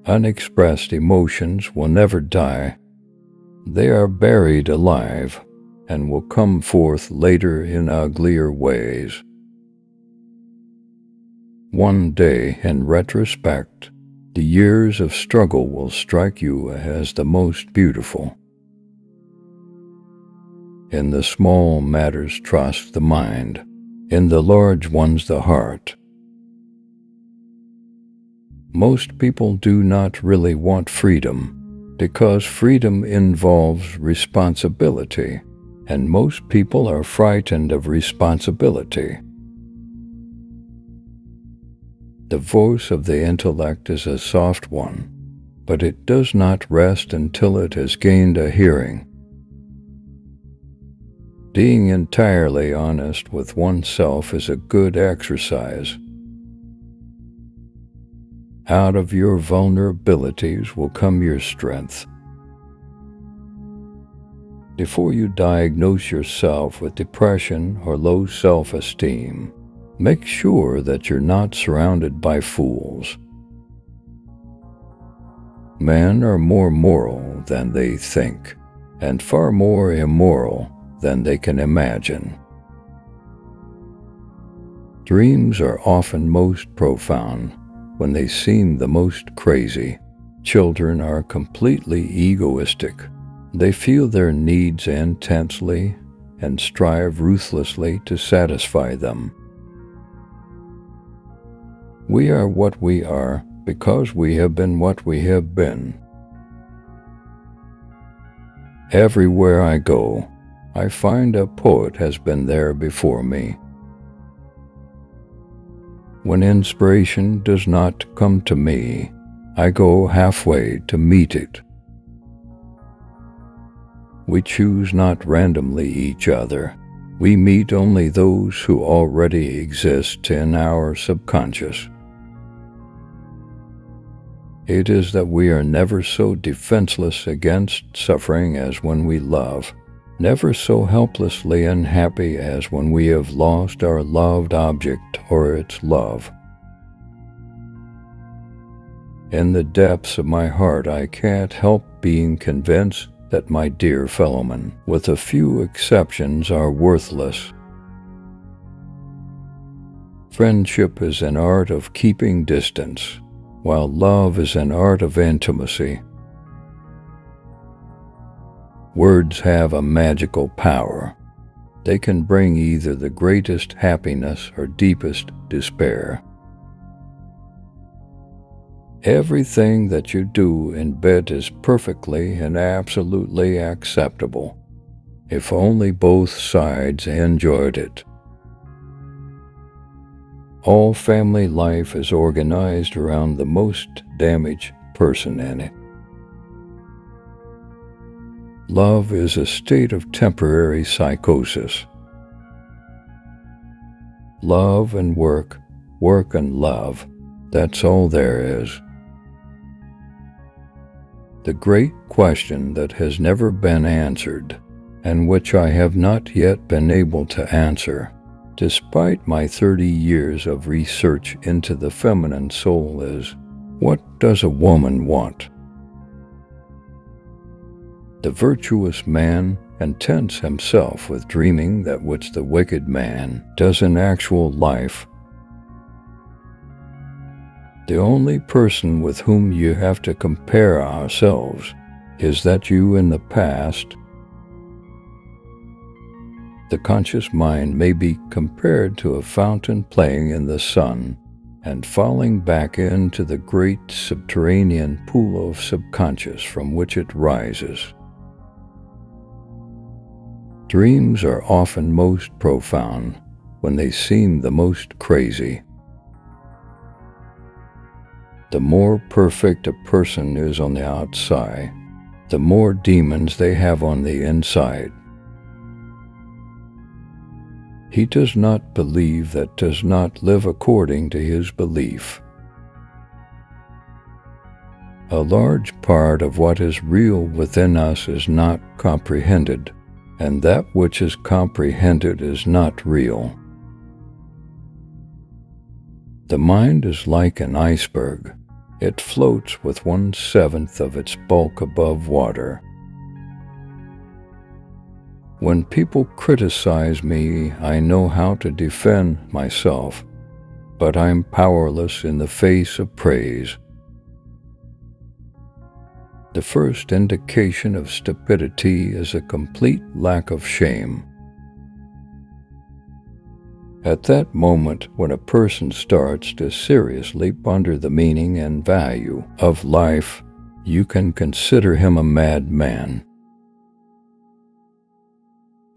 Unexpressed emotions will never die. They are buried alive and will come forth later in uglier ways. One day, in retrospect, the years of struggle will strike you as the most beautiful. In the small matters trust the mind, in the large ones the heart. Most people do not really want freedom, because freedom involves responsibility, and most people are frightened of responsibility. The voice of the intellect is a soft one, but it does not rest until it has gained a hearing. Being entirely honest with oneself is a good exercise. Out of your vulnerabilities will come your strength. Before you diagnose yourself with depression or low self-esteem, make sure that you're not surrounded by fools. Men are more moral than they think, and far more immoral than they can imagine. Dreams are often most profound when they seem the most crazy. Children are completely egoistic. They feel their needs intensely and strive ruthlessly to satisfy them. We are what we are because we have been what we have been. Everywhere I go, I find a poet has been there before me. When inspiration does not come to me, I go halfway to meet it. We choose not randomly each other. We meet only those who already exist in our subconscious. It is that we are never so defenseless against suffering as when we love, never so helplessly unhappy as when we have lost our loved object or its love. In the depths of my heart, I can't help being convinced that my dear fellowmen, with a few exceptions, are worthless. Friendship is an art of keeping distance, while love is an art of intimacy. Words have a magical power. They can bring either the greatest happiness or deepest despair. Everything that you do in bed is perfectly and absolutely acceptable, if only both sides enjoyed it. All family life is organized around the most damaged person in it. Love is a state of temporary psychosis. Love and work, work and love, that's all there is. The great question that has never been answered, and which I have not yet been able to answer, despite my 30 years of research into the feminine soul, is, what does a woman want? The virtuous man contents himself with dreaming that which the wicked man does in actual life. The only person with whom you have to compare ourselves is that you in the past. The conscious mind may be compared to a fountain playing in the sun and falling back into the great subterranean pool of subconscious from which it rises. Dreams are often most profound when they seem the most crazy. The more perfect a person is on the outside, the more demons they have on the inside. He does not believe that does not live according to his belief. A large part of what is real within us is not comprehended, and that which is comprehended is not real. The mind is like an iceberg. It floats with 1/7 of its bulk above water. When people criticize me, I know how to defend myself, but I'm powerless in the face of praise. The first indication of stupidity is a complete lack of shame. At that moment, when a person starts to seriously ponder the meaning and value of life, you can consider him a madman.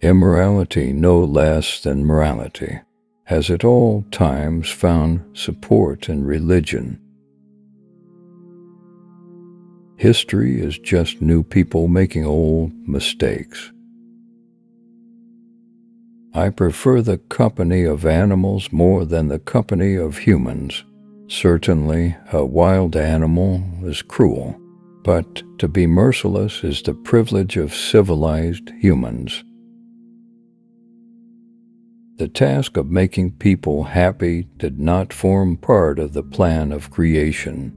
Immorality, no less than morality, has at all times found support in religion. History is just new people making old mistakes. I prefer the company of animals more than the company of humans. Certainly, a wild animal is cruel, but to be merciless is the privilege of civilized humans. The task of making people happy did not form part of the plan of creation.